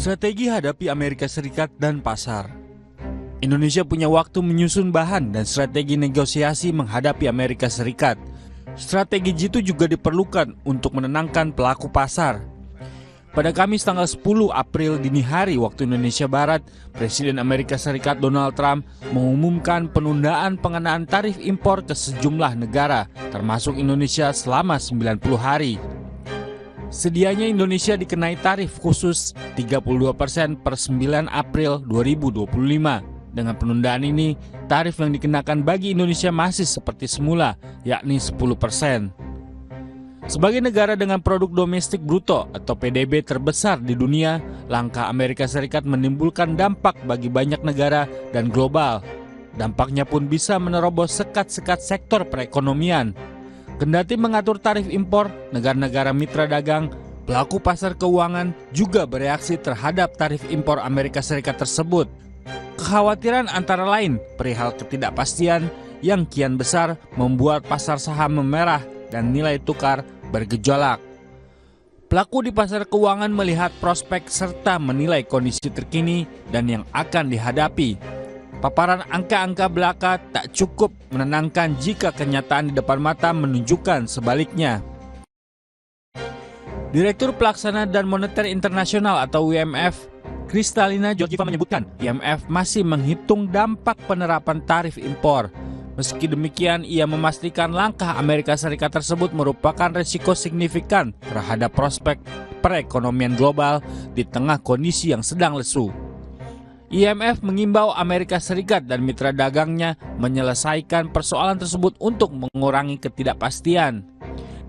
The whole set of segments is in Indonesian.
Strategi hadapi Amerika Serikat dan pasar. Indonesia punya waktu menyusun bahan dan strategi negosiasi menghadapi Amerika Serikat. Strategi jitu juga diperlukan untuk menenangkan pelaku pasar. Pada Kamis tanggal 10 April dini hari waktu Indonesia Barat, Presiden Amerika Serikat Donald Trump mengumumkan penundaan pengenaan tarif impor ke sejumlah negara, termasuk Indonesia selama 90 hari. Sedianya Indonesia dikenai tarif khusus 32% per 9 April 2025. Dengan penundaan ini, tarif yang dikenakan bagi Indonesia masih seperti semula, yakni 10%. Sebagai negara dengan produk domestik bruto atau PDB terbesar di dunia, langkah Amerika Serikat menimbulkan dampak bagi banyak negara dan global. Dampaknya pun bisa menerobos sekat-sekat sektor perekonomian. Kendati mengatur tarif impor, negara-negara mitra dagang, pelaku pasar keuangan juga bereaksi terhadap tarif impor Amerika Serikat tersebut. Kekhawatiran antara lain perihal ketidakpastian yang kian besar membuat pasar saham memerah dan nilai tukar bergejolak. Pelaku di pasar keuangan melihat prospek serta menilai kondisi terkini dan yang akan dihadapi. Paparan angka-angka belaka tak cukup menenangkan jika kenyataan di depan mata menunjukkan sebaliknya. Direktur Pelaksana dan Moneter Internasional atau IMF, Kristalina Georgieva menyebutkan IMF masih menghitung dampak penerapan tarif impor. Meski demikian, ia memastikan langkah Amerika Serikat tersebut merupakan risiko signifikan terhadap prospek perekonomian global di tengah kondisi yang sedang lesu. IMF mengimbau Amerika Serikat dan mitra dagangnya menyelesaikan persoalan tersebut untuk mengurangi ketidakpastian.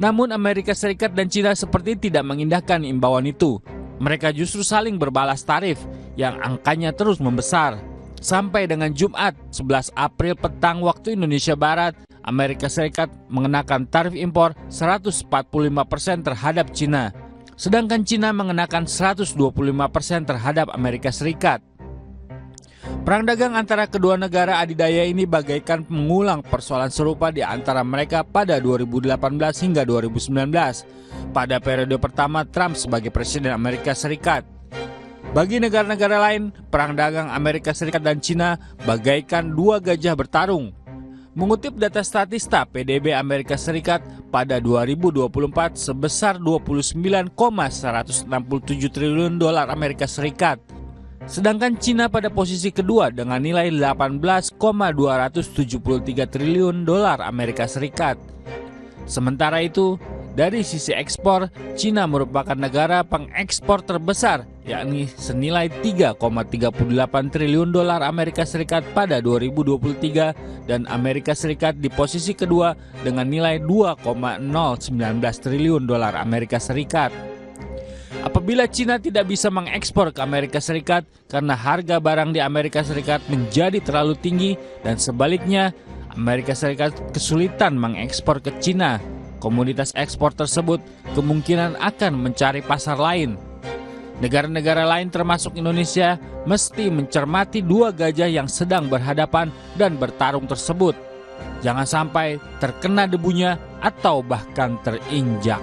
Namun Amerika Serikat dan China seperti tidak mengindahkan imbauan itu. Mereka justru saling berbalas tarif yang angkanya terus membesar. Sampai dengan Jumat 11 April petang waktu Indonesia Barat, Amerika Serikat mengenakan tarif impor 145% terhadap China. Sedangkan China mengenakan 125% terhadap Amerika Serikat. Perang dagang antara kedua negara adidaya ini bagaikan mengulang persoalan serupa di antara mereka pada 2018 hingga 2019, pada periode pertama Trump sebagai Presiden Amerika Serikat. Bagi negara-negara lain, perang dagang Amerika Serikat dan China bagaikan dua gajah bertarung. Mengutip data Statista, PDB Amerika Serikat pada 2024 sebesar 29,167 triliun dolar Amerika Serikat. Sedangkan China pada posisi kedua dengan nilai 18,273 triliun dolar Amerika Serikat. Sementara itu, dari sisi ekspor, China merupakan negara pengekspor terbesar, yakni senilai 3,38 triliun dolar Amerika Serikat pada 2023 dan Amerika Serikat di posisi kedua dengan nilai 2,019 triliun dolar Amerika Serikat. Apabila China tidak bisa mengekspor ke Amerika Serikat karena harga barang di Amerika Serikat menjadi terlalu tinggi dan sebaliknya, Amerika Serikat kesulitan mengekspor ke China, komoditas ekspor tersebut kemungkinan akan mencari pasar lain. Negara-negara lain termasuk Indonesia mesti mencermati dua gajah yang sedang berhadapan dan bertarung tersebut. Jangan sampai terkena debunya atau bahkan terinjak.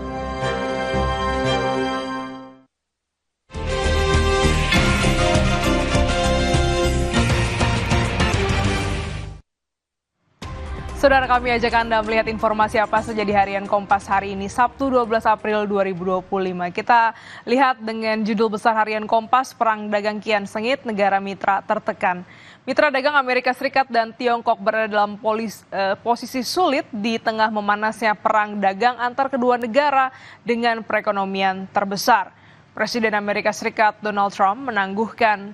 Saudara, kami ajak Anda melihat informasi apa saja di harian Kompas hari ini, Sabtu 12 April 2025. Kita lihat dengan judul besar harian Kompas, Perang Dagang Kian Sengit, Negara Mitra Tertekan. Mitra dagang Amerika Serikat dan Tiongkok berada dalam posisi sulit di tengah memanasnya perang dagang antar kedua negara dengan perekonomian terbesar. Presiden Amerika Serikat Donald Trump menangguhkan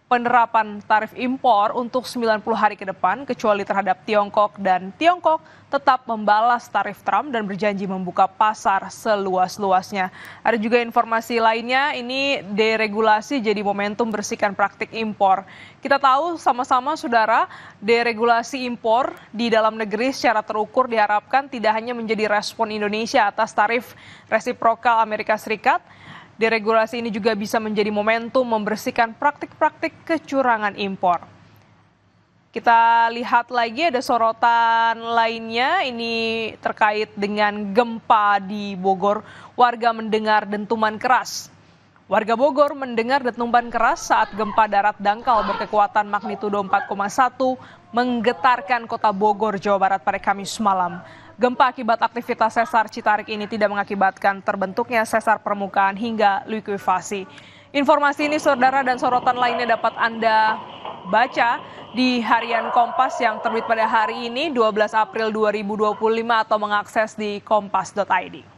penerapan tarif impor untuk 90 hari ke depan kecuali terhadap Tiongkok, dan Tiongkok tetap membalas tarif Trump dan berjanji membuka pasar seluas-luasnya. Ada juga informasi lainnya, ini deregulasi jadi momentum bersihkan praktik impor. Kita tahu sama-sama saudara, deregulasi impor di dalam negeri secara terukur diharapkan tidak hanya menjadi respon Indonesia atas tarif resiprokal Amerika Serikat. Deregulasi ini juga bisa menjadi momentum membersihkan praktik-praktik kecurangan impor. Kita lihat lagi ada sorotan lainnya, ini terkait dengan gempa di Bogor. Warga mendengar dentuman keras. Warga Bogor mendengar detumpan keras saat gempa darat dangkal berkekuatan magnitudo 4,1 menggetarkan kota Bogor, Jawa Barat pada Kamis malam. Gempa akibat aktivitas sesar Citarik ini tidak mengakibatkan terbentuknya sesar permukaan hingga likuifasi. Informasi ini, saudara, dan sorotan lainnya dapat Anda baca di Harian Kompas yang terbit pada hari ini 12 April 2025 atau mengakses di kompas.id.